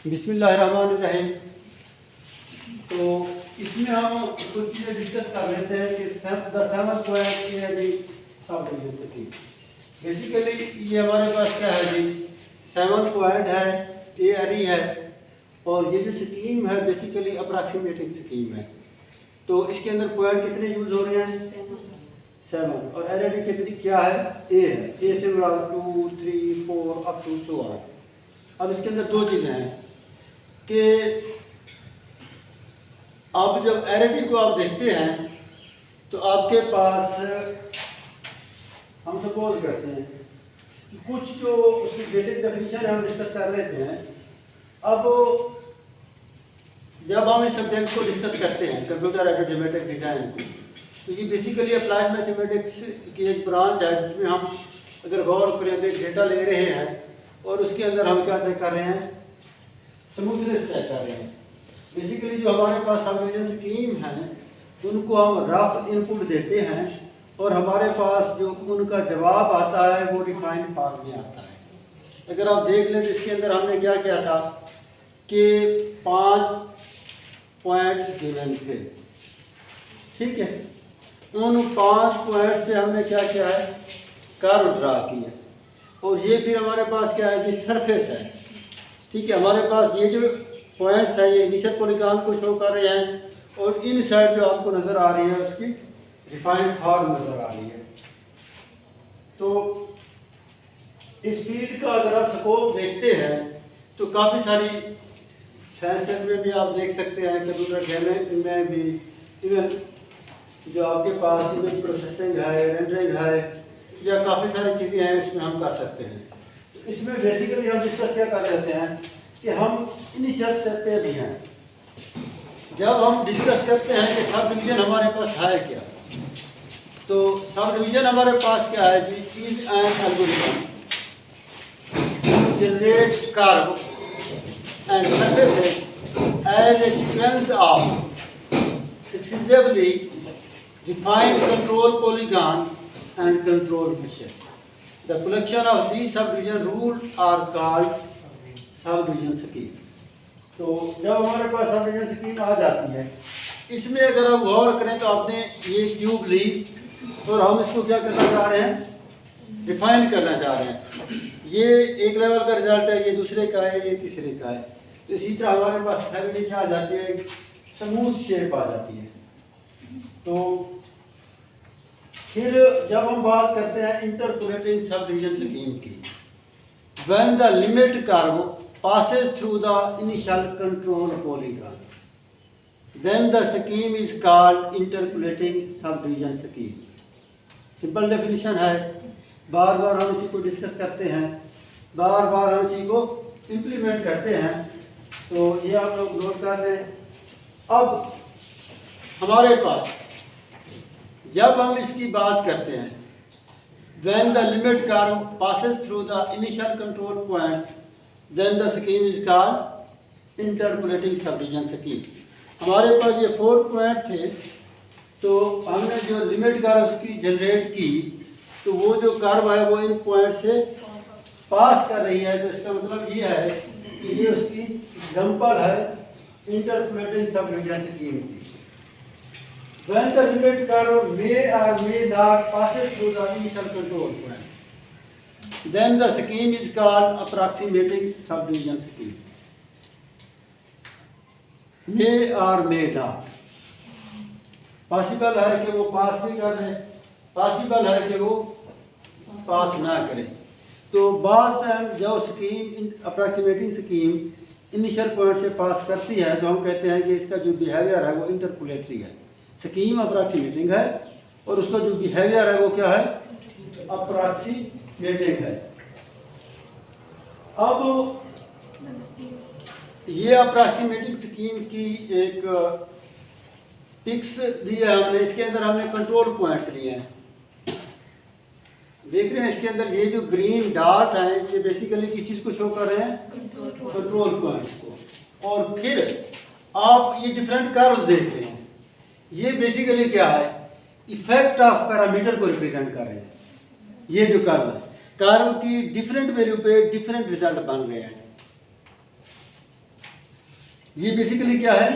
बिस्मिल्लाहिर्रहमानिर्रहीम। तो इसमें हम कुछ चीज़ें डिस्कस कर लेते हैं कि द सेवंथ पॉइंट ये है जी सब डिवीजन की। बेसिकली ये हमारे पास क्या है जी, 7 पॉइंट है, ये एरी है, और ये जो स्कीम है बेसिकली अप्रॉक्सीमेटिंग स्कीम है। तो इसके अंदर पॉइंट कितने यूज हो रहे हैं? 7। और एरी कितनी क्या है? ए है। ए से बड़ा 2 3 4 अप टू सो ऑन। अब इसके अंदर दो चीज़ें हैं कि अब जब एरिडी को आप देखते हैं तो आपके पास, हम सपोज करते हैं कि कुछ जो उसकी बेसिक डेफिनेशन है हम डिस्कस कर लेते हैं। अब जब हम इस सब्जेक्ट को डिस्कस करते हैं कंप्यूटर एडेड ज्योमेट्रिक डिज़ाइन को, तो ये बेसिकली अप्लाइड मैथमेटिक्स की एक ब्रांच है जिसमें हम अगर गौर करें तो डेटा ले रहे हैं और उसके अंदर हम क्या चेक कर रहे हैं? स्मूथनेस चेक कर रहे हैं। बेसिकली जो हमारे पास सब डिवीजन स्कीम हैं उनको हम रफ इनपुट देते हैं और हमारे पास जो उनका जवाब आता है वो रिफाइंड फॉर्म में आता है। अगर आप देख लें तो इसके अंदर हमने क्या किया था कि 5 पॉइंट गिवन थे, ठीक है। उन 5 पॉइंट से हमने क्या किया है? कर्व ड्रा किया, और ये फिर हमारे पास क्या है कि सरफेस है, ठीक है। हमारे पास ये जो पॉइंट्स है ये इनिशियल पॉलीगॉन को शो कर रहे हैं, और इन साइड जो आपको नज़र आ रही है उसकी रिफाइंड फॉर्म नज़र आ रही है। तो इस फील्ड का अगर आप स्कोप देखते हैं तो काफ़ी सारी साइंसेस में भी आप देख सकते हैं, कंप्यूटर गेमिंग में भी, इवन जो आपके पास इमेज प्रोसेसिंग है, रेंडरिंग है, या काफ़ी सारी चीज़ें हैं इसमें हम कर सकते हैं। तो इसमें बेसिकली हम डिस्कस क्या कर लेते हैं कि हम इनिशियल स्टेप पे भी हैं। जब हम डिस्कस करते हैं कि सब डिवीजन हमारे पास है क्या, तो सब डिवीजन हमारे पास क्या है जी, is an algorithm to generate curve and surfaces as a sequence of successively defined control polygon and control meshes. The collection of these subdivision rules are called subdivision scheme. तो जब हमारे पास subdivision scheme आ जाती है, इसमें अगर आप गौर करें तो आपने ये क्यूब ली और हम इसको क्या करना चाह रहे हैं? डिफाइन करना चाह रहे हैं। ये एक लेवल का रिजल्ट है, ये दूसरे का है, ये तीसरे का है। तो इसी तरह हमारे पास फैमिली क्या आ जाती है? स्मूथ शेप आ जाती है। तो फिर जब हम बात करते हैं इंटरपोलेटिंग सब डिवीजन स्कीम की, when the limit curve passes through the initial control polygon, then the scheme is called interpolating subdivision scheme. Simple definition है, बार बार हम इसी को डिस्कस करते हैं, बार बार हम इसी को इम्प्लीमेंट करते हैं। तो ये आप लोग नोट कर लें। अब हमारे पास जब हम इसकी बात करते हैं, when the limit curve passes through the initial control points, then the scheme is called interpolating subdivision scheme. हमारे पास ये 4 पॉइंट थे, तो हमने जो लिमिट कर्व उसकी जनरेट की, तो वो जो कर्व है वो इन पॉइंट से पास कर रही है। तो इसका मतलब ये है कि ये उसकी एग्जांपल है इंटरपोलेटिंग सबडिविजन स्कीम की। When the limit curve may or may not passes through the initial control points, then the scheme is called approximating subdivision scheme. May or may not. Possible है कि वो पास भी कर लें, possible है कि वो पास ना करें। तो बाज़ टाइम जो स्कीम अप्रॉक्सीमेटिंग स्कीम इनिशियल पॉइंट से पास करती है तो हम कहते हैं कि इसका जो बिहेवियर है वो इंटरपोलेटरी है। स्कीम अप्रॉक्सीमेटिंग है और उसका जो बिहेवियर है वो क्या है? अप्रॉक्सीमेटिंग है। अब ये अप्रॉक्सीमेटिंग स्कीम की एक पिक्स दी है हमने, इसके अंदर हमने कंट्रोल पॉइंट्स लिए हैं। देख रहे हैं इसके अंदर ये जो ग्रीन डॉट है ये बेसिकली किस चीज़ को शो कर रहे हैं? कंट्रोल पॉइंट्स को। और फिर आप ये डिफरेंट कर्व्स देख रहे हैं, ये बेसिकली क्या है? इफेक्ट ऑफ पैरामीटर को रिप्रेजेंट कर रहे हैं। ये जो कर्व है, कर्व की डिफरेंट वैल्यू पे डिफरेंट रिजल्ट बन रहे हैं। ये बेसिकली क्या है,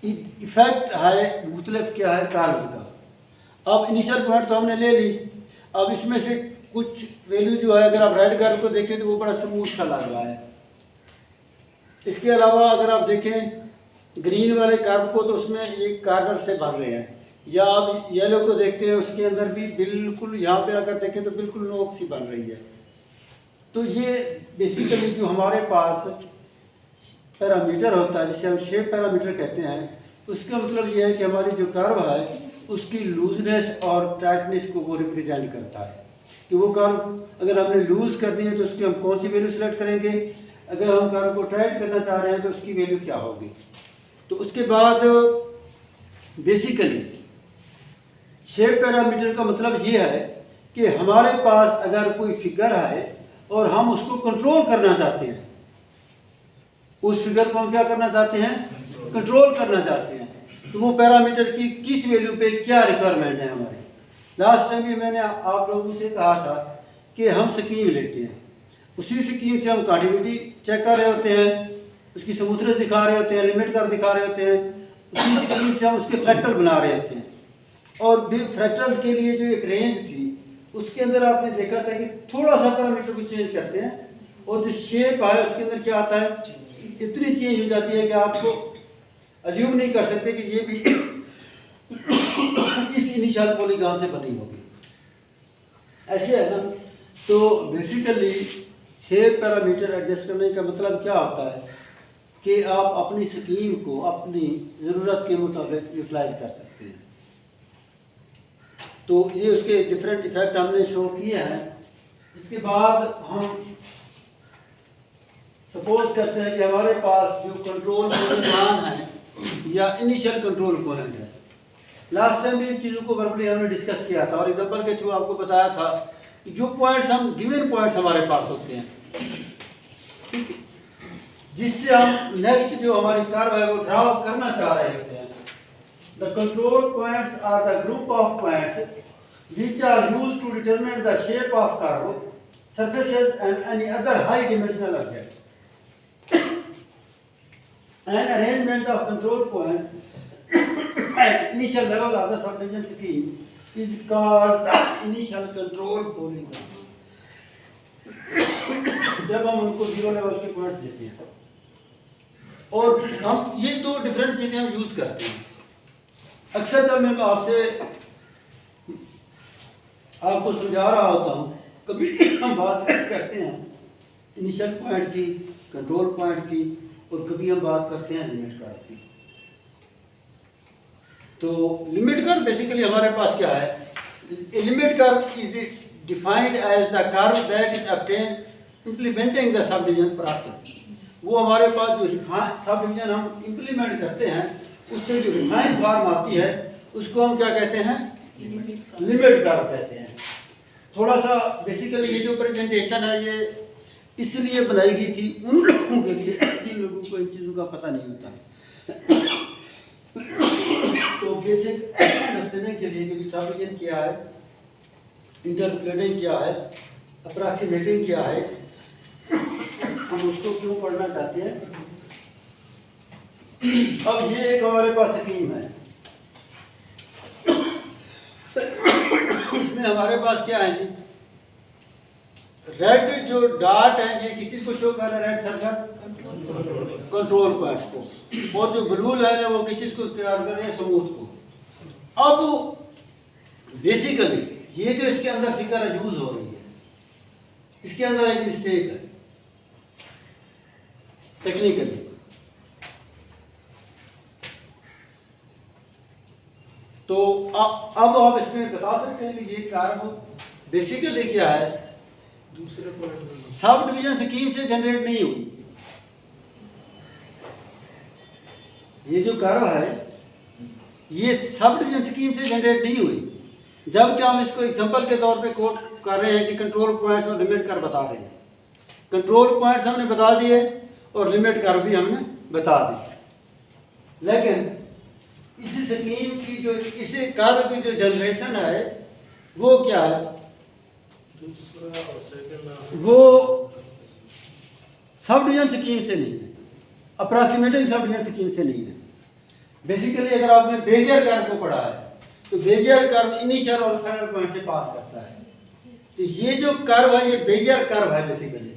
इफेक्ट है मुख्तलिफ क्या है कार्व्स का। अब इनिशियल पॉइंट तो हमने ले ली, अब इसमें से कुछ वैल्यू जो है अगर आप राइट कर्व को देखें तो वो बड़ा स्मूथ सा लग रहा है। इसके अलावा अगर आप देखें ग्रीन वाले कर्व को तो उसमें एक कार्नर से भर रहे हैं, या आप येलो को देखते हैं उसके अंदर भी बिल्कुल यहाँ पे अगर देखें तो बिल्कुल नोक सी बन रही है। तो ये बेसिकली जो हमारे पास पैरामीटर होता है जिसे हम शेप पैरामीटर कहते हैं, उसका मतलब ये है कि हमारी जो कर्व है उसकी लूजनेस और टाइटनेस को वो रिप्रेजेंट करता है कि वो कर्व अगर हमने लूज़ करनी है तो उसकी हम कौन सी वैल्यू सेलेक्ट करेंगे, अगर हम कर्व को टाइट करना चाह रहे हैं तो उसकी वैल्यू क्या होगी। तो उसके बाद बेसिकली शेप पैरामीटर का मतलब ये है कि हमारे पास अगर कोई फिगर है और हम उसको कंट्रोल करना चाहते हैं, उस फिगर को हम क्या करना चाहते हैं, कंट्रोल करना चाहते हैं, तो वो पैरामीटर की किस वैल्यू पे क्या रिक्वायरमेंट है हमारे। लास्ट टाइम भी मैंने आप लोगों से कहा था कि हम स्कीम लेते हैं, उसी स्कीम से हम कंटिन्यूटी चेक कर रहे होते हैं, उसकी स्मूथनेस दिखा रहे होते हैं, लिमिट कर दिखा रहे होते हैं, उसी स्कीम से हम उसके फ्रैक्टल बना रहे होते हैं। और फिर फ्रैक्टल्स के लिए जो एक रेंज थी उसके अंदर आपने देखा था कि थोड़ा सा पैरामीटर को चेंज करते हैं और जो शेप है उसके अंदर क्या आता है, इतनी चेंज हो जाती है कि आपको अज्यूम नहीं कर सकते कि ये भी इस इनिशियल पॉलीगॉन से बनी होगी, ऐसे है ना। तो बेसिकली शेप पैरामीटर एडजस्ट करने का मतलब क्या होता है कि आप अपनी स्कीम को अपनी ज़रूरत के मुताबिक यूटिलाइज कर सकते हैं। तो ये उसके डिफरेंट इफेक्ट हमने शो किए हैं। इसके बाद हम सपोज करते हैं कि हमारे पास जो कंट्रोल पॉइंट है या इनिशियल कंट्रोल पॉइंट है। लास्ट टाइम भी इन चीज़ों को वर्बली हमने डिस्कस किया था और एग्जांपल के थ्रू आपको बताया था कि जो पॉइंट्स हम गिवन पॉइंट्स हमारे पास होते हैं, ठीक है, जिससे हम नेक्स्ट जो हमारी कर्व है वो ड्रा करना चाह रहे होते हैं। The control points are the group of points which are used to determine the shape of curve, surfaces and any other high dimensional object. An arrangement of control point at initial level of the subdivision scheme is called the initial control polygon. जब हम उनको zero level के points देते हैं और हम ये दो डिफरेंट चीज़ें हम यूज़ करते हैं। अक्सर जब मैं आपसे आपको समझा रहा होता हूँ, कभी हम बात करते हैं इनिशियल पॉइंट की, कंट्रोल पॉइंट की, और कभी हम बात करते हैं लिमिट कर्व की। तो लिमिट कर्व बेसिकली हमारे पास क्या है, limit curve is defined as the curve that is obtained implementing the subdivision process. वो हमारे पास जो सब डिवीजन हम इंप्लीमेंट करते हैं उससे जो रिफाइन फॉर्म आती है उसको हम क्या कहते हैं, लिमिट कर्व कहते हैं। थोड़ा सा बेसिकली ये जो प्रेजेंटेशन है ये इसलिए बनाई गई थी उन लोगों के लिए जिन लोगों को इन चीज़ों का पता नहीं होता। तो बेसिक समझने के लिए कि सब डिवीजन क्या है, इंटरपोलेटिंग क्या है, अप्रॉक्सीमेटिंग क्या है, हम उसको क्यों पढ़ना चाहते हैं। अब ये एक हमारे पास स्कीम है, इसमें हमारे पास क्या है जी, रेड जो डॉट है ये किसी को शो कर रहा है, रेड सर्कल कंट्रोल पॉइंट्स को, और जो ब्लू लाइन है वो किसी को तैयार कर रहे हैं स्मूथ को। अब बेसिकली ये जो इसके अंदर फिगर यूज हो रही है, इसके अंदर एक मिस्टेक है टेक्निकली। तो अब आप इसमें बता सकते हैं कि ये कर्व बेसिकली क्या है, दूसरे सब डिवीजन स्कीम से जनरेट नहीं हुई। ये जो कर्व है ये सब डिवीजन स्कीम से जनरेट नहीं हुई, जबकि हम इसको एग्जांपल के तौर पे कोट कर रहे हैं कि कंट्रोल पॉइंट्स और लिमिट कर्व बता रहे हैं। कंट्रोल पॉइंट्स हमने बता दिए और लिमिट कर्व भी हमने बता दी, लेकिन इस स्कीम की जो इस कर्व की जो जनरेशन है वो क्या है, दूसरा और सेकंड वो सब डिवीजन स्कीम से नहीं है। अप्रॉक्सीमेटिंग सब डिवीजन स्कीम से नहीं है। बेसिकली अगर आपने बेजियर कर्व को पढ़ा है तो बेजियर कर्व इनिशियल और फाइनल पॉइंट से पास करता है। तो ये जो कर्व है ये बेजियर कर्व है basically,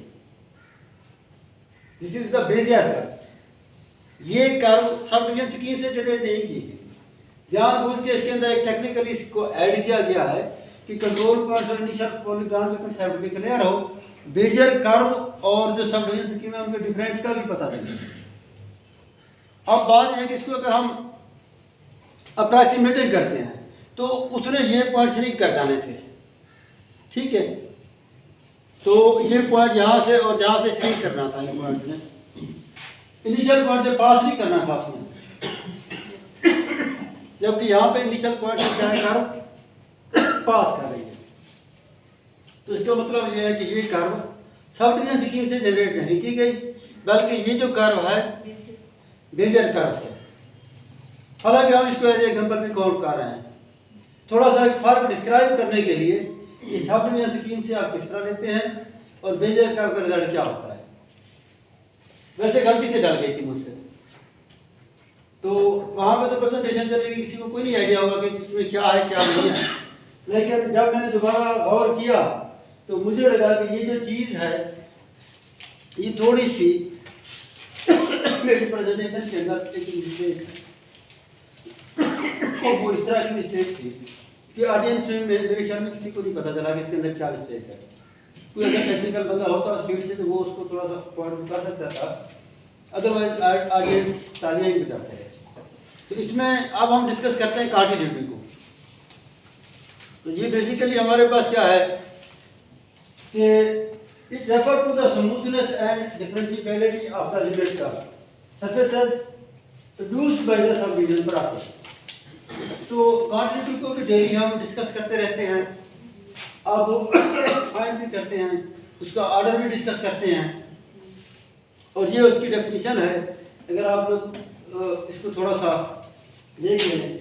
this is the Bezier curve. ये कर्व सब डिवीजन स्कीम से जनरेट नहीं की गई, जानबूझ के इसके अंदर एक टेक्निकली इसको ऐड किया गया है कि कंट्रोल पॉइंट्स और इनिशियल पॉलीगॉन का कंसेप्ट भी क्लियर हो, बेजियर कर्व और जो सब डिवीजन स्कीम है उनके डिफरेंस का भी पता चले। अब बात है कि इसको अगर हम अप्रॉक्सीमेटिंग करते हैं तो उसने ये पॉइंट श्रिंक कर जाने थे, ठीक है। तो ये पॉइंट यहाँ से और यहाँ से श्रिंक करना था, ये पॉइंट ने इनिशियल पॉइंट से पास नहीं करना था उसने, जबकि यहाँ पे इनिशियल पॉइंट से क्या कर्व पास कर रही है। तो इसका मतलब ये है कि ये कर्व सब डिवीजन स्कीम से जनरेट नहीं की गई, बल्कि ये जो कर्व है बेजियर कर्व से। हालांकि हम इसको एज एग्जाम्पल भी काउंट कर रहे हैं, थोड़ा सा एक फर्क डिस्क्राइब करने के लिए कि सब डिवीजन स्कीम से आप किस तरह लेते हैं और बेजियर कर्व का रिजल्ट क्या होता है। वैसे गलती से डल गई थी मुझसे, तो वहाँ पे तो प्रेजेंटेशन चलेगी, किसी को कोई नहीं आइडिया होगा कि इसमें क्या है क्या नहीं है। लेकिन जब मैंने दोबारा गौर किया तो मुझे लगा कि ये जो चीज़ है ये थोड़ी सी मेरी प्रेजेंटेशन के अंदर एक मिस्टेक है, और वो इस तरह की मिस्टेक थी कि ऑडियंस में मेरे ख्याल में किसी को नहीं पता चला कि इसके अंदर क्या मिस्टेक है। कोई अगर टेक्निकल बंदा होता उस फील्ड से तो वो उसको थोड़ा सा पॉइंट कर सकता था, अदरवाइज ऑडियंस तालियां ही बजाते हैं। तो इसमें अब हम डिस्कस करते हैं कंटिन्यूटी को। तो ये बेसिकली हमारे पास क्या है कि it refer to the smoothness and differentiability of the limit curve surfaces produced by the subdivision process. तो कंटिन्यूटी को भी डेली हम डिस्कस करते रहते हैं, अब फाइंड भी करते हैं, उसका ऑर्डर भी डिस्कस करते हैं, और ये उसकी डेफिनेशन है। अगर आप लोग इसको थोड़ा सा देख लें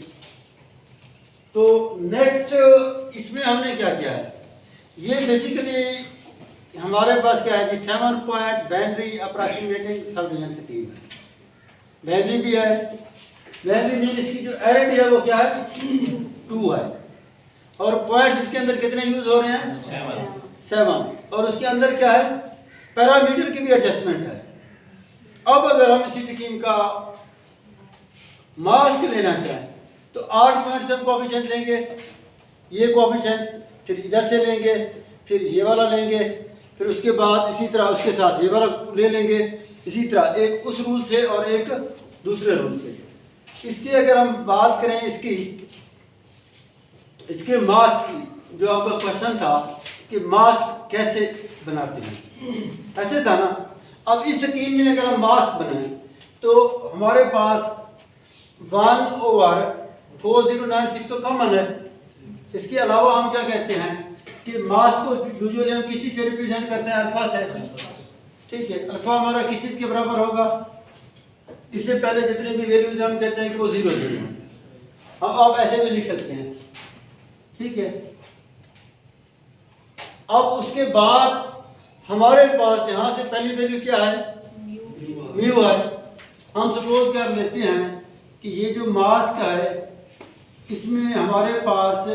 तो नेक्स्ट इसमें हमने क्या किया है, ये बेसिकली हमारे पास क्या है कि 7 point binary अप्रॉक्सीमेटिंग sub division scheme है। बाइनरी भी है, बाइनरी मीन इसकी जो एरिटी है वो क्या है 2 है, और पॉइंट्स इसके अंदर कितने यूज हो रहे हैं 7, और उसके अंदर क्या है पैरामीटर की भी एडजस्टमेंट है। अब अगर हम इसी स्कीम का मास्क लेना चाहें तो 8 पॉइंट से हम कोएफिशिएंट लेंगे, ये कोएफिशिएंट फिर इधर से लेंगे, फिर ये वाला लेंगे, फिर उसके बाद इसी तरह उसके साथ ये वाला ले लेंगे, इसी तरह एक उस रूल से और एक दूसरे रूल से। इसकी अगर हम बात करें इसके मास्क की, जो आपका क्वेश्चन था कि मास्क कैसे बनाते हैं, ऐसे था ना। अब इस स्कीम में अगर हम मास्क बनाएं तो हमारे पास 1/4096 तो कॉमन है। इसके अलावा हम क्या कहते हैं कि मास को यूजुअली हम किसी से रिप्रेजेंट करते हैं अल्फा से, ठीक है। अल्फा हमारा किस चीज़ के बराबर होगा, इससे पहले जितने भी वैल्यूज हम कहते हैं कि वो 0 0 है, हम आप ऐसे भी लिख सकते हैं, ठीक है। अब उसके बाद हमारे पास यहाँ से पहली वैल्यू क्या है म्यू है। हम सपोज कर लेते हैं कि ये जो मास का है इसमें हमारे पास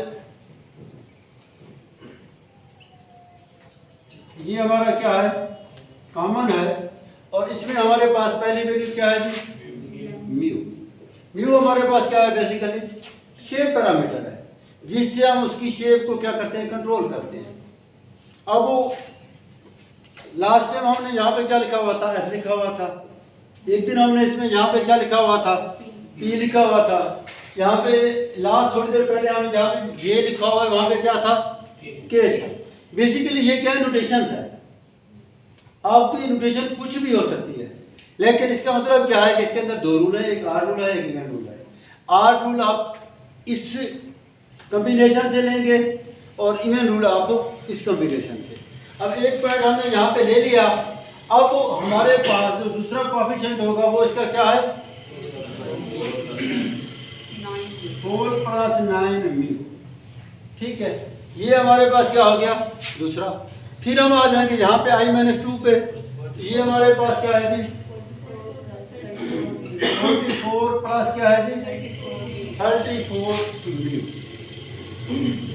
ये हमारा क्या है कॉमन है, और इसमें हमारे पास पहली वैल्यू क्या है म्यू। म्यू हमारे पास क्या है बेसिकली शेप पैरामीटर है, जिससे हम उसकी शेप को क्या करते हैं कंट्रोल करते हैं। अब वो लास्ट टाइम हमने यहाँ पे क्या लिखा हुआ था एफ लिखा हुआ था, एक दिन हमने इसमें यहाँ पे क्या लिखा हुआ था पी लिखा हुआ था, यहाँ पे लास्ट थोड़ी देर पहले हम जहाँ पे जे लिखा हुआ है वहाँ पे क्या था के। बेसिकली ये क्या नोटेशन है, आपकी नोटेशन कुछ भी हो सकती है, लेकिन इसका मतलब क्या है कि इसके अंदर 2 रूल है, एक आड रूल है एक इवन रूल है। आड रूल आप इस कॉम्बिनेशन से लेंगे और इवन रूल आप इस कॉम्बिनेशन से। अब एक पॉइंट हमने यहाँ पे ले लिया, अब हमारे पास जो दूसरा कोएफिशिएंट होगा वो इसका क्या है 4 + 9 म्यू, ठीक है। ये हमारे पास क्या हो गया दूसरा। फिर हम आ जाएंगे यहाँ पे i - 2 पे, ये हमारे पास क्या है जी 24 प्लस क्या है जी 34 म्यू,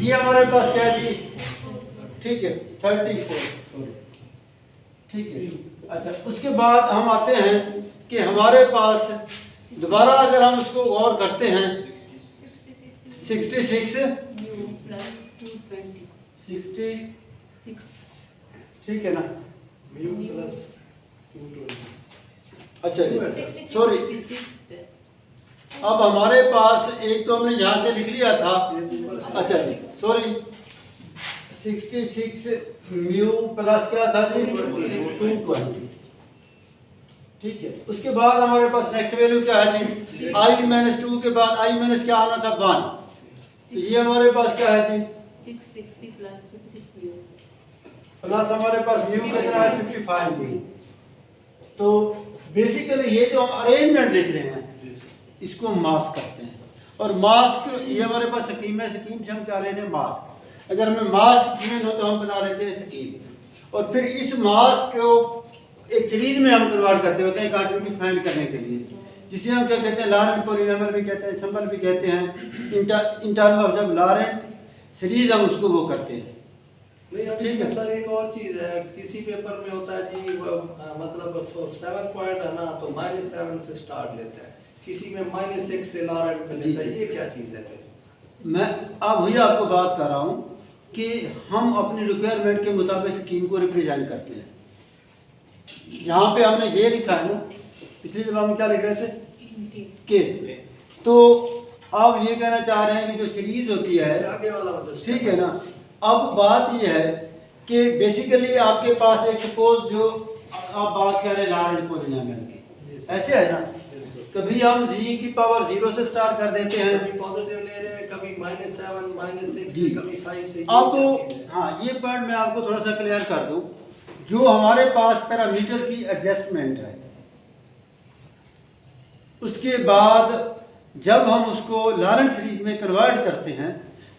ये हमारे पास क्या है जी, ठीक है 34, सॉरी ठीक है। अच्छा उसके बाद हम आते हैं कि हमारे पास दोबारा अगर हम उसको गौर करते हैं 66 60 ठीक है ना, म्यू प्लस 220। अच्छा जी सॉरी, अब हमारे पास एक तो हमने यहाँ से लिख लिया था, अच्छा जी सॉरी 66 म्यू प्लस क्या था जी 220, ठीक है। उसके बाद हमारे पास नेक्स्ट वैल्यू क्या है जी आई माइनस 2 के बाद आई माइनस क्या आना था 1, तो ये हमारे पास क्या है जी 660 प्लस 56 म्यू प्लस हमारे पास म्यू कितना है 55 म्यू। तो बेसिकली ये जो हम अरेंजमेंट लिख रहे हैं इसको हम मास्क करते हैं, और मास्क ये हमारे पास स्कीम है, स्कीम से हम क्या ले रहे हैं मास्क, अगर हमें मास्क गिवन हो तो हम बना लेते हैं स्कीम, और फिर इस मास्क को एक सीरीज में हम कन्वर्ट करते होते हैं कंटिन्यूटी फाइंड करने के लिए, जिसे हम क्या कहते हैं लॉरेंट पॉलीनॉमियल भी कहते हैं, सिंबल भी कहते हैं, इन टर्म ऑफ जब लॉरेंट सीरीज हम उसको वो करते हैं। नहीं अब इसमें सर एक और चीज़ है, किसी पेपर में होता है जी मतलब 7 पॉइंट है ना तो -7 से स्टार्ट लेता है, किसी में -6 से लॉरेंट में लेता है, ये क्या चीज़ है फिर? मैं अब वही आपको बात कर रहा हूँ कि हम अपनी रिक्वायरमेंट के मुताबिक स्कीम को रिप्रेजेंट करते हैं। यहाँ पे हमने ये लिखा है ना, पिछली दफा हम क्या लिख रहे थे के, तो आप ये कहना चाह रहे हैं कि जो सीरीज होती है आगे वाला मतलब ठीक है ना। अब बात ये है कि बेसिकली आपके पास एक सपोज जो आप बात कर रहे हैं लॉरेंट पॉलीनॉमियल की, ऐसे है ना, कभी हम जी की पावर 0 से स्टार्ट कर देते हैं, कभी पॉजिटिव ले रहे हैं, कभी -7 -6 जी। कभी 5 से। अब हाँ ये पॉइंट मैं आपको थोड़ा सा क्लियर कर दूं, जो हमारे पास पैरामीटर की एडजस्टमेंट है, उसके बाद जब हम उसको लॉरेंट सीरीज में कन्वर्ट करते हैं,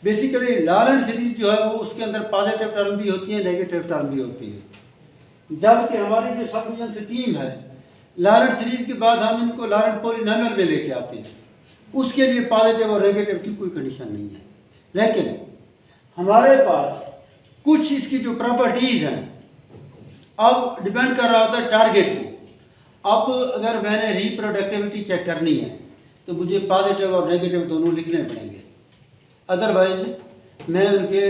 बेसिकली लॉरेंट सीरीज जो है वो उसके अंदर पॉजिटिव टर्म भी होती है, नेगेटिव टर्म भी होती है, जबकि हमारी जो सब डिवीजन स्कीम है लॉरेंट सीरीज के बाद हम इनको लॉरेंट पॉलीनॉमियल में लेके आते हैं, उसके लिए पॉजिटिव और नेगेटिव की कोई कंडीशन नहीं है। लेकिन हमारे पास कुछ इसकी जो प्रॉपर्टीज़ हैं, अब डिपेंड कर रहा होता है टारगेट को। अब अगर मैंने रिप्रोडक्टिविटी चेक करनी है तो मुझे पॉजिटिव और नेगेटिव दोनों लिखने पड़ेंगे, अदरवाइज मैं उनके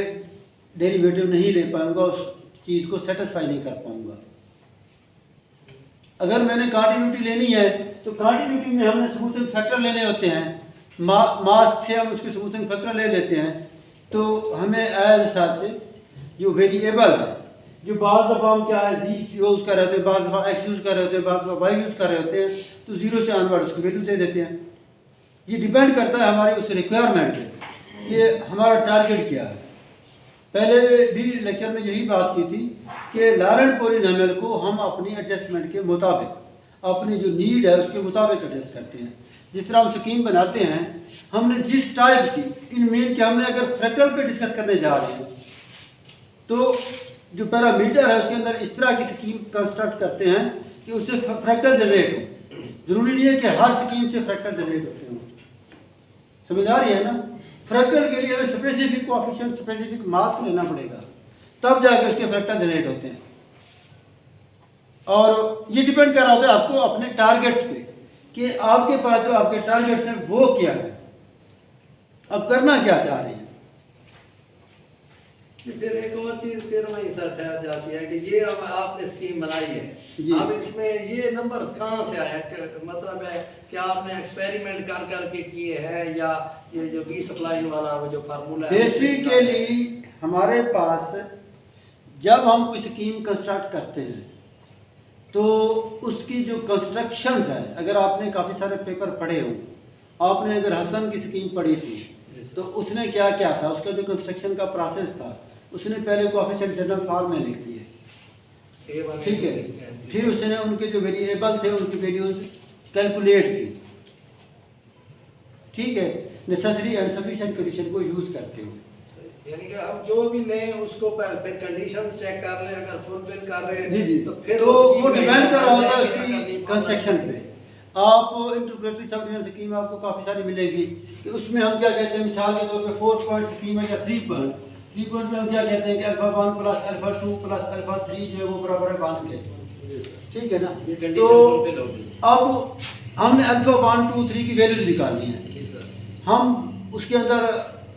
डेरिवेटिव नहीं ले पाऊंगा, उस चीज़ को सेटिस्फाई नहीं कर पाऊंगा। अगर मैंने कंटिन्यूटी लेनी है तो कंटिन्यूटी में हमने स्मूथिंग फैक्टर लेने होते हैं, मास्क से हम उसके स्मूथिंग फैक्टर ले लेते हैं, तो हमें एज सच जो वेरिएबल है, जो बाज़ दफ़ा हम क्या है जी यूज़ कर रहे होते हैं, बाज़ दफ़ा एक्स यूज़ कर रहे होते हैं, बाज़ दफ़ा वाई यूज़ कर रहे होते हैं, तो 0 से ऑनवर्ड उसकी वैल्यू दे देते हैं। ये डिपेंड करता है हमारी उस रिक्वायरमेंट पे, ये हमारा टारगेट क्या है। पहले भी लेक्चर में यही बात की थी कि लॉरेंट पॉलीनॉमियल को हम अपनी एडजस्टमेंट के मुताबिक, अपनी जो नीड है उसके मुताबिक एडजस्ट करते हैं। जिस तरह हम स्कीम बनाते हैं, हमने जिस टाइप की, इन मेन के हमने अगर फ्रैक्टल पे डिस्कस करने जा रहे हैं तो जो पैरामीटर है उसके अंदर इस तरह की स्कीम कंस्ट्रक्ट करते हैं कि उससे फ्रैक्टल जनरेट हो। ज़रूरी नहीं है कि हर स्कीम से फ्रैक्टल जनरेट होते हो, समझ आ रही है ना। फ्रैक्टल के लिए हमें स्पेसिफिक कोएफिशिएंट, स्पेसिफिक मास्क लेना पड़ेगा, तब जाके उसके फ्रैक्टल जनरेट होते हैं। और ये डिपेंड कर रहा होता है आपको अपने टारगेट्स पे कि आपके पास जो आपके टारगेट्स हैं वो क्या है, अब करना क्या चाह रहे हैं। फिर एक और चीज़ फिर वहीं सर ठहर जाती है कि ये अब आपने स्कीम बनाई है, अब इसमें ये नंबर्स कहाँ से आए, मतलब है कि आपने एक्सपेरिमेंट कर करके किए हैं या ये जो बी सप्लाइन वाला वो जो फार्मूला है। बेसिकली हमारे पास जब हम कोई स्कीम कंस्ट्रक्ट करते हैं तो उसकी जो कंस्ट्रक्शन है, अगर आपने काफ़ी सारे पेपर पढ़े हो, आपने अगर हसन की स्कीम पढ़ी थी तो उसने क्या क्या था, उसका जो कंस्ट्रक्शन का प्रोसेस था, उसने पहले कोएफिशिएंट जनरल फॉर्म में लिख दिए, ठीक है, फिर उसने उनके जो वेरिएबल थे उनकी वैल्यूज कैलकुलेट की, ठीक है, नेसेसरी एंड सफिशिएंट कंडीशन को यूज़ करते हुए। यानी कि हम जो भी लें उसको फिर कंडीशंस चेक कर लें, अगर फुलफिल कर रहे हैं जी जी, तो फिर तो वो डिपेंड कर रहा होता है उसकी कंस्ट्रक्शन पे। आप इंटरप्रेटरी सब स्कीम आपको काफ़ी सारी मिलेगी कि उसमें हम क्या कहते हैं, मिसाल के तौर पे 4 पॉइंट स्कीम है या 3 पॉइंट में हम क्या कहते हैं कि alpha 1 plus alpha 2 plus alpha 3 जो है वो बराबर है 1 के, ठीक है ना। ये तो कंडीशन फुलफिल होगी। अब हमने अल्फा 1 2 3 की वैल्यूज निकालनी है। जी सर। हम उसके अंदर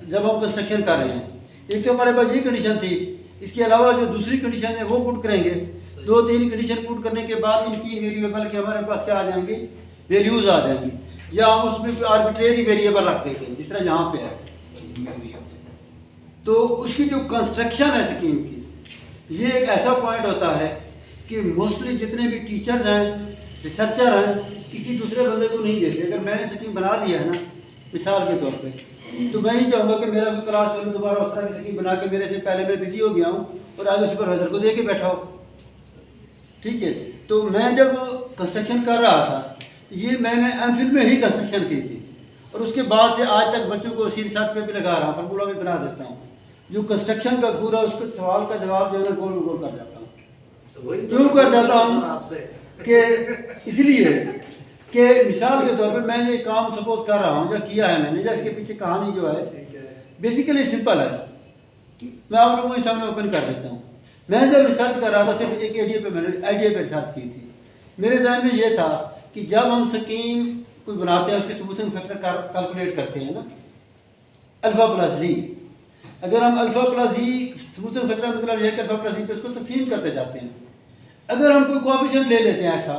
जब हम कंस्ट्रक्शन कर रहे हैं, एक तो हमारे पास ये कंडीशन थी, इसके अलावा जो दूसरी कंडीशन है वो पुट करेंगे। 2-3 कंडीशन पुट करने के बाद इनकी वेरिएबल के हमारे पास क्या आ जाएंगी, वैल्यूज आ जाएंगी, या हम उसमें कोई आर्बिट्रेरी वेरिएबल रख देते हैं जिस तरह यहाँ पे है। तो उसकी जो कंस्ट्रक्शन है स्कीम की, ये एक ऐसा पॉइंट होता है कि मोस्टली जितने भी टीचर्स हैं, रिसर्चर हैं, किसी दूसरे बंदे को नहीं देते। अगर मैंने स्कीम बना दी है ना, मिसाल के तौर पे, तो मैं नहीं चाहूँगा कि मेरा कोई क्लास में दोबारा उस तरह की स्कीम बना के मेरे से पहले मैं बिजी हो गया हूँ और आगे सुपरवाइजर को दे के बैठा हो, ठीक है। तो मैं जब कंस्ट्रक्शन कर रहा था, ये मैंने एमफिल में ही कंस्ट्रक्शन की थी, और उसके बाद से आज तक बच्चों को सी रिसर्च पे भी लगा रहा हूँ, फॉर्मूला भी बना देता हूँ। जो कंस्ट्रक्शन का पूरा उसको सवाल का जवाब जो है गोल गोल कर जाता हूँ। तो वही क्यों कर जाता हूँ आपसे कि इसलिए कि मिसाल के तौर पे मैं ये काम सपोज कर रहा हूँ या किया है मैंने, या इसके पीछे कहानी जो है ठीक है। बेसिकली सिंपल है। मैं आप लोगों के सामने ओपन कर देता हूँ। मैं जब रिसर्च कर रहा था, सिर्फ एक आइडिया पे मैंने रिसर्च की थी। मेरे जहन में ये था कि जब हम स्कीम कोई बनाते हैं, उसके स्मूथिंग फैक्टर कैलकुलेट करते हैं ना, अल्फा प्लस जी, अगर हम अल्फा प्लस जी स्मूथिंग फैक्टर मतलब ये कि अल्फा प्लस जी पे उसको तकसीम करते जाते हैं। अगर हम कोई कोएफिशिएंट ले लेते हैं ऐसा,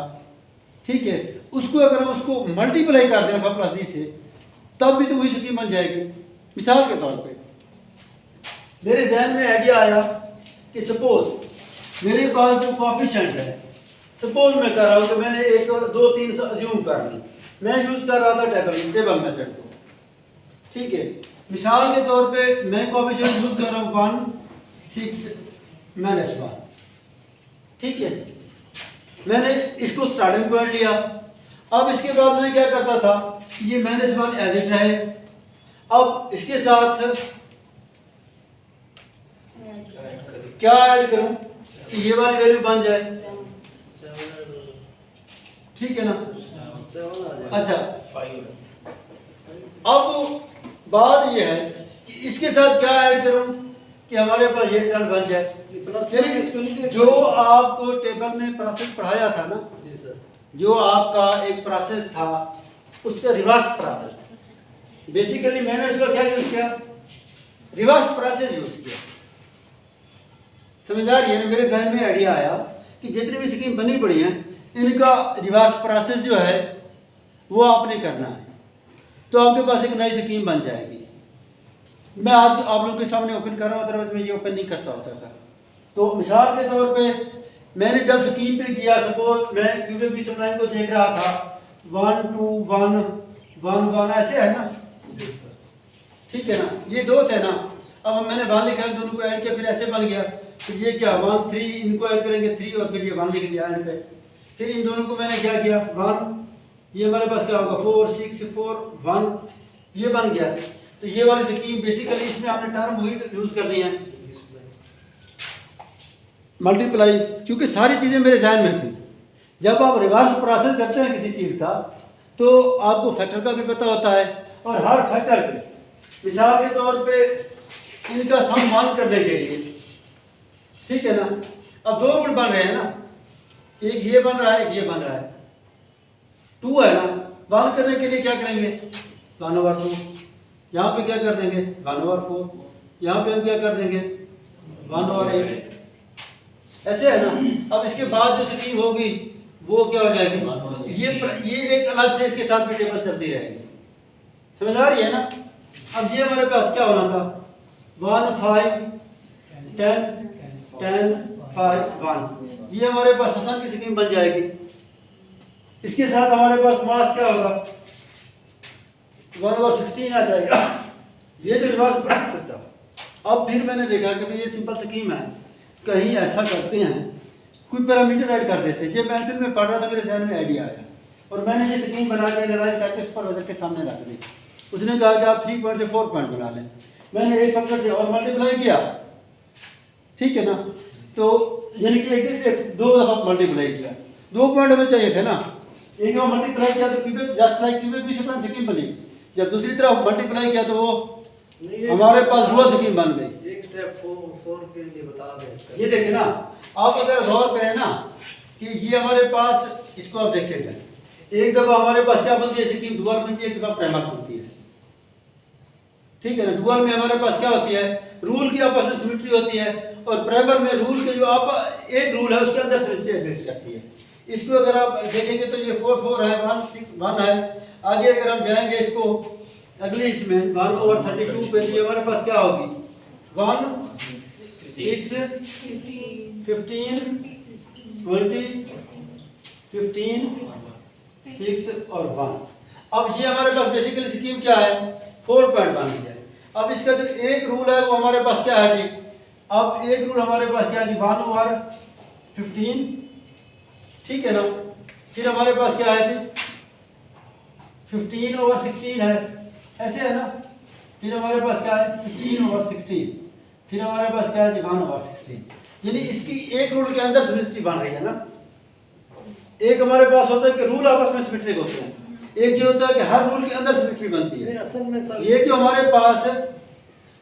ठीक है, उसको अगर हम उसको मल्टीप्लाई कर दें अल्फा प्लस जी से, तब भी तो वही स्कीम बन जाएगी। मिसाल के तौर पे मेरे जहन में आइडिया आया कि सपोज मेरे पास जो कोएफिशिएंट है, सपोज मैं कर रहा हूँ कि मैंने 1 2 3 अज्यूम कर ली, मैं यूज़ कर रहा था टेबल मेथड को, ठीक है। मिसाल के तौर पे मैं कोएफिशिएंट यूज़ कर रहा हूँ 1 6 -1, ठीक है। मैंने इसको स्टार्टिंग पॉइंट लिया। अब इसके बाद मैं क्या करता था, ये -1 एज इट रहे। अब इसके साथ क्या ऐड करूं कि ये वाली वैल्यू बन जाए, ठीक है ना। अच्छा, अब बात ये है कि इसके साथ क्या ऐड करूं कि हमारे पास ये रिजल्ट बन जाए। यानी जो आपको टेबल में प्रोसेस पढ़ाया था ना, जी सर, जो आपका एक प्रोसेस था, उसका रिवर्स प्रोसेस, बेसिकली मैंने उसका क्या यूज़ किया, रिवर्स प्रोसेस यूज़ किया। समझ आ रही है ना। मेरे जहन में आइडिया आया कि जितनी भी स्कीम बनी पड़ी हैं, इनका रिवर्स प्रोसेस जो है वो आपने करना है, तो आपके पास एक नई स्कीम बन जाएगी। मैं आज आप लोगों के सामने ओपन कर रहा हूँ, अदरवाइज मैं ये ओपन नहीं करता होता था। तो मिसाल के तौर पे मैंने जब स्कीम पे किया, सपोज मैं यूपी सप्लाई को देख रहा था 1 2 1 1 1 ऐसे है ना, ठीक है ना, ये दो थे ना। अब मैंने 1 लिखा, दोनों को ऐड किया, फिर ऐसे बन गया। फिर ये क्या 1 3 इनको ऐड करेंगे 3, और फिर ये 1 लिख दिया एंड पे। फिर इन दोनों को मैंने क्या किया 1, ये हमारे पास क्या होगा 4 6 4 1, ये बन गया। तो ये वाली स्कीम बेसिकली इसमें आपने टर्म वही यूज़ करनी है, मल्टीप्लाई, क्योंकि सारी चीज़ें मेरे जहन में थी। जब आप रिवर्स प्रोसेस करते हैं किसी चीज़ का, तो आपको फैक्टर का भी पता होता है, और हर फैक्टर पे मिसाल के तौर पे इनका सम मान करने के लिए, ठीक है ना। अब दो रूल बन रहे हैं ना, एक ये बन रहा है, एक ये बन रहा है। 2 है ना, 1 करने के लिए क्या करेंगे 1/2, यहाँ पे क्या कर देंगे 1/4, यहाँ पे हम क्या कर देंगे 1/8, ऐसे है ना। अब इसके बाद जो स्कीम होगी वो क्या हो जाएगी, ये एक अलग से इसके साथ भी टेबल चलती रहेगी। समझ आ रही है ना। अब ये हमारे पास क्या होना था 1 5 10 10 5 1, ये हमारे पास हसन की स्कीम बन जाएगी। इसके साथ हमारे पास मास क्या होगा 1/16 आ जाएगा। ये जो रिवर्स प्रोसेस था। अब फिर मैंने देखा कि ये सिंपल स्कीम है, कहीं ऐसा करते हैं कोई पैरामीटर ऐड कर देते हैं। जब मैं एमफिल में पढ़ रहा था, मेरे जहन में आइडिया आया, और मैंने ये स्कीम बना के एनालाइज करके सुपरवाइजर के सामने रख दी। उसने कहा कि आप 3 पॉइंट से 4 पॉइंट बना लें। मैंने एक फैक्टर से और मल्टीप्लाई किया, ठीक है ना। तो यानी कि एक 2 दफ़ा मल्टीप्लाई किया, 2 पॉइंट हमें चाहिए थे ना, एक बार मल्टीप्लाई किया तो क्यूबिक जस्ट लाइक क्यूबिक भी सेपरेट स्कीम बनी, जब दूसरी तरफ मल्टीप्लाई किया तो वो हमारे पास डुअल स्कीम बन गई। एक स्टेप 4 के लिए बता दें इसका। ये देखिए ना, आप अगर गौर करें ना कि ये हमारे पास, इसको आप देखेंगे एक दफा हमारे पास क्या बनती है स्कीम, डुअल बनती है, एक दफा प्राइमर बनती है, ठीक है ना। डुअल में हमारे पास क्या होती है, रूल की आपस में सिमेट्री होती है, और प्राइमर में रूल के जो आप एक रूल है उसके अंदर सिमेट्री एग्जिस्ट करती है। इसको अगर आप देखेंगे तो ये 4 4 है, 1 6 1 है। आगे अगर हम जाएंगे इसको अगली इसमें 1/32 पे, ये हमारे पास क्या होगी 1 6 15 20 15 6 और 1। अब ये हमारे पास बेसिकली स्कीम क्या है, 4.1 है। अब इसका जो एक रूल है वो हमारे पास क्या है जी, अब एक रूल हमारे पास क्या है जी 1/15, ठीक है ना। फिर हमारे पास क्या है जी 15/16 है, ऐसे है ना। फिर हमारे पास क्या है 15/16, फिर हमारे पास क्या है जी 1/16, यानी इसकी एक रूल के अंदर सिमेट्री बन रही है ना। एक हमारे पास होता है कि रूल आपस में सिमेट्रिक होते हैं, एक जो होता है कि हर रूल के अंदर सिमेट्री बनती है। असल में सर ये जो हमारे पास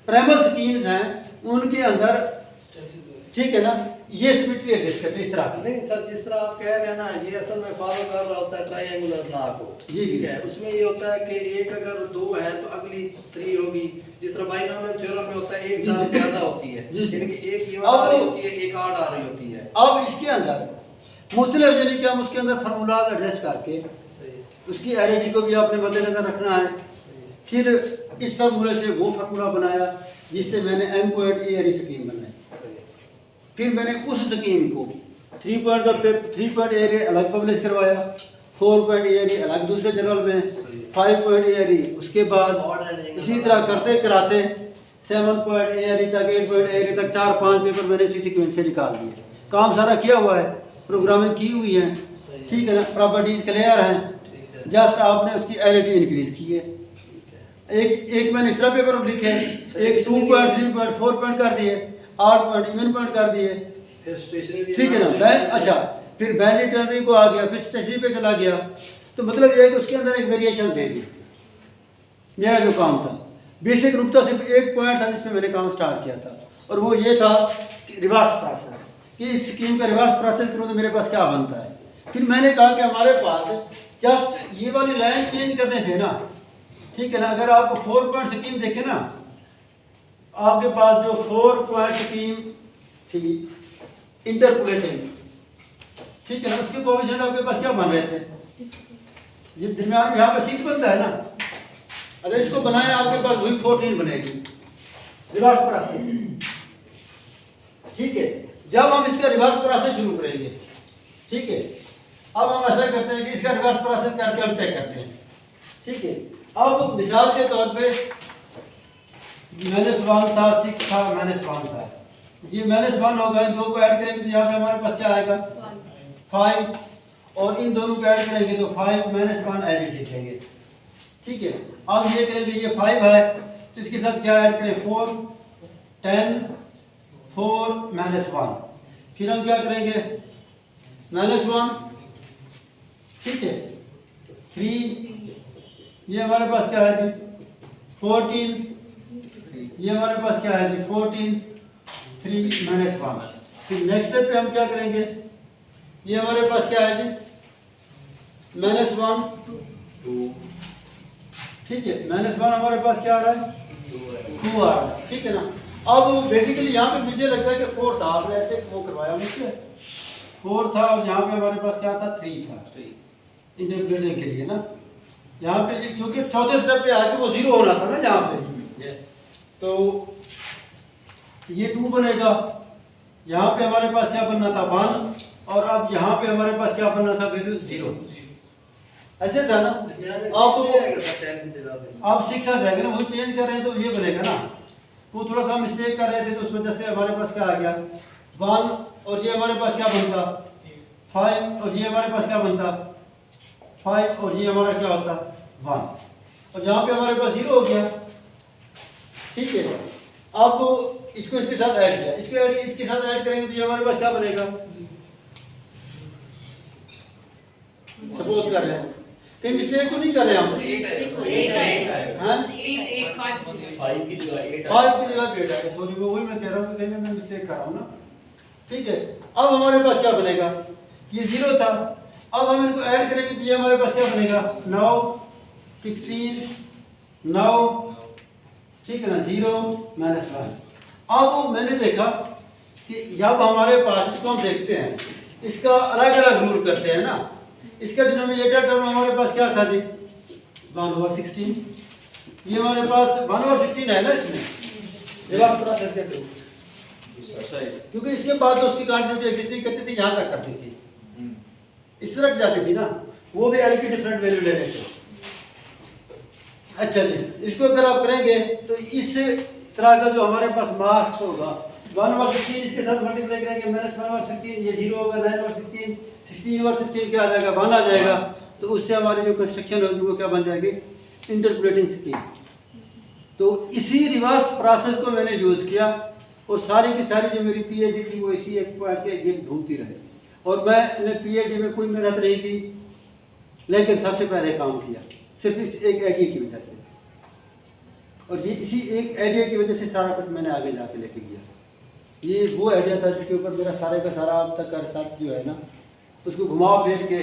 प्राइमल स्कीम्स हैं उनके अंदर, ठीक है ना, ये सिमेट्री एग्जिस्ट करती है इस तरह की। नहीं सर, जिस तरह आप कह रहे हैं ना, ये असल में फॉलो कर रहा होता है ट्रायंगुलर लॉ को, जी, ठीक है। उसमें ये होता है कि एक अगर 2 है तो अगली 3 होगी, जिस तरह बाइनोमियल थ्योरम में होता है एक जी, टर्म जी। ज्यादा होती है, जी, जी। यानी कि एक इवन अब- आ रही होती है, एक ऑड आ रही होती है। अब इसके अंदर मुख्तलिफ, यानी कि हम उसके अंदर फार्मूलाज एडजस्ट करके सही है, उसकी एरिटी को भी आपने मद्देनजर रखना है। फिर इस फार्मूले से वो फार्मूला बनाया जिससे मैंने एम को एड एरी स्कीम बनाई। सही है। फिर मैंने उस स्कीम को 3 पॉइंट एरी अलग पब्लिश करवाया, 4 पॉइंट एरी अलग दूसरे जर्नल में, 5 पॉइंट एरी उसके बाद, इसी तरह करते कराते 7 पॉइंट एरी तक, 8 पॉइंट एरी तक 4-5 पेपर मैंने इसी सीक्वेंस से निकाल दिए। काम सारा किया हुआ है, प्रोग्रामिंग की हुई है, ठीक है ना, प्रॉपर्टीज क्लियर हैं, ठीक है, जस्ट आपने उसकी एरिटी इंक्रीज की है। ठीक है। एक मैंने इस तरह पेपर लिखे, एक 2 पॉइंट 3 पॉइंट 4 पॉइंट कर दिए, 8 पॉइंट इवन पॉइंट कर दिए, फिर स्टेशनरी, ठीक है ना। मैं अच्छा, फिर बैनिटरी को आ गया, फिर स्टेशनरी पे चला गया। तो मतलब ये है कि उसके अंदर एक वेरिएशन दे दी। मेरा जो काम था बेसिक नुकता सिर्फ एक पॉइंट था जिसमें मैंने काम स्टार्ट किया था, और वो ये था कि रिवर्स प्रोसेस, कि इस स्कीम का रिवर्स प्रोसेस करूँ तो मेरे पास क्या बनता है। फिर मैंने कहा कि हमारे पास जस्ट ये वाली लाइन चेंज करने से ना, ठीक है ना, अगर आप 4 पॉइंट स्कीम देखें ना, आपके पास जो 4 पॉइंट स्कीम थी इंटरपोलेटिंग, ठीक है ना, उसके कोएफिशिएंट आपके पास क्या बन रहे थे, जिस दरमियान यहाँ पे 6 बनता है ना, अगर इसको बनाए आपके पास वही 14 बनेगी, रिवर्स प्रोसेस, ठीक है। जब हम इसका रिवर्स प्रोसेस शुरू करेंगे, ठीक है, अब हम ऐसा करते हैं कि इसका रिवर्स प्रोसेस करके हम चेक करते हैं, ठीक है। अब मिसाल के तौर पे -1 था, 6 था, -1 था, ये -1 होगा, इन दो को ऐड करेंगे तो यहाँ पे हमारे पास क्या आएगा 5, और इन दोनों को ऐड करेंगे तो 5 -1 एज इट लिखेंगे, ठीक है। अब ये करेंगे, ये 5 है तो इसके साथ क्या ऐड करें 4 10 4 -1, फिर हम क्या करेंगे -1, ठीक है, 3, ये हमारे पास क्या है जी 14, ये हमारे पास क्या है जी 14 3 -1। फिर नेक्स्ट स्टेप पे हम क्या करेंगे, ये हमारे पास क्या है जी -1 2, ठीक है, -1 हमारे पास क्या आ रहा है 2 आ रहा है, ठीक है ना। अब बेसिकली यहाँ पे मुझे लगता है कि 4 था, आपने ऐसे वो करवाया मुझसे 4 था, और यहाँ पे हमारे पास क्या था 3 था इंटरप्रेटिंग के लिए ना। यहाँ पे क्योंकि चौथे स्टेप पे आके वो 0 होना था ना यहाँ पे, यस, तो ये 2 बनेगा, यहाँ पे हमारे पास क्या बनना था 1, और अब यहाँ पे हमारे पास क्या बनना था वैल्यू 0, ऐसे था ना। आप 6 आ जाएगा ना, वो चेंज कर रहे हैं तो ये बनेगा ना, वो थोड़ा सा मिस्टेक कर रहे थे तो उस वजह से हमारे पास क्या आ गया 1, और ये हमारे पास क्या बनता 5, और ये हमारे पास क्या बनता 5, और ये हमारा क्या होता 1, और यहाँ पे हमारे पास 0 हो गया, ठीक है। अब इसको इसके साथ ऐड किया, इसके साथ ऐड करेंगे तो ये हमारे पास क्या बनेगा सपोज कर रहे हैं, कहीं मिस्टेक तो नहीं कर रहे हम? हाँ? 5 की जगह 8 5 की जगह 8 है, सॉरी वो वही मैं कह रहा हूँ कि कहीं मैं मिस्टेक कर रहा हूँ ना। ठीक है, अब हमारे पास क्या बनेगा, ये 0 था, अब हम इनको ऐड करेंगे तो ये हमारे पास क्या बनेगा, 9 16 9, ठीक है ना, 0 -1। अब मैंने देखा कि जब हमारे पास, इसको हम देखते हैं, इसका अलग अलग रूल करते हैं ना। इसका डिनोमिनेटर टर्म हमारे पास क्या था जी, 1/16, ये हमारे पास 1/16 है ना इसमें, जब आप थोड़ा करके दो, क्योंकि इसके बाद तो उसकी कंटिन्यूटी एग्जिस्ट नहीं करती थी, यहाँ तक करती थी, इस तरह जाती थी ना, वो भी एल की डिफरेंट वैल्यू लेने से। अच्छा जी, इसको अगर आप करेंगे तो इस तरह का जो हमारे पास मार्क्स होगा 1/16, इसके साथ मल्टीप्लाई करेंगे -1/16, ये 0 होगा, 9/16, 16/16 क्या आ जाएगा, 1 आ जाएगा। तो उससे हमारी जो कंस्ट्रक्शन होगी वो क्या बन जाएगी, इंटरपोलेटिंग स्कीम। तो इसी रिवर्स प्रोसेस को मैंने यूज़ किया और सारी की सारी जो मेरी पीएचडी थी वो इसी एक पॉइंट के गिर्द घूमती रही, और मैंने पीएचडी में कोई मेहनत नहीं की, लेकिन सबसे पहले काम किया सिर्फ इस एक आइडिया की वजह से, और ये इसी एक आइडिया की वजह से सारा कुछ मैंने आगे जाके लेके गया। ये वो आइडिया था जिसके ऊपर मेरा सारे का सारा अब तक का रिसर्च जो है ना, उसको घुमा फिर के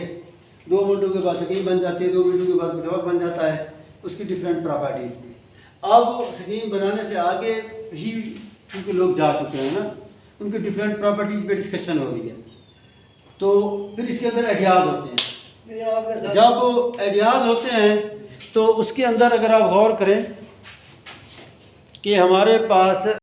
2 मिनटों के बाद स्कीम बन जाती है, 2 मिनटों के बाद कुछ और बन जाता है, उसकी डिफरेंट प्रॉपर्टीज़ में। अब स्कीम बनाने से आगे ही क्योंकि लोग जा चुके हैं ना, उनकी डिफरेंट प्रॉपर्टीज़ पे डिस्कशन हो रही है, तो फिर इसके अंदर आइडियाज़ होते हैं। जब आइडियाज़ होते हैं तो उसके अंदर अगर आप गौर करें कि हमारे पास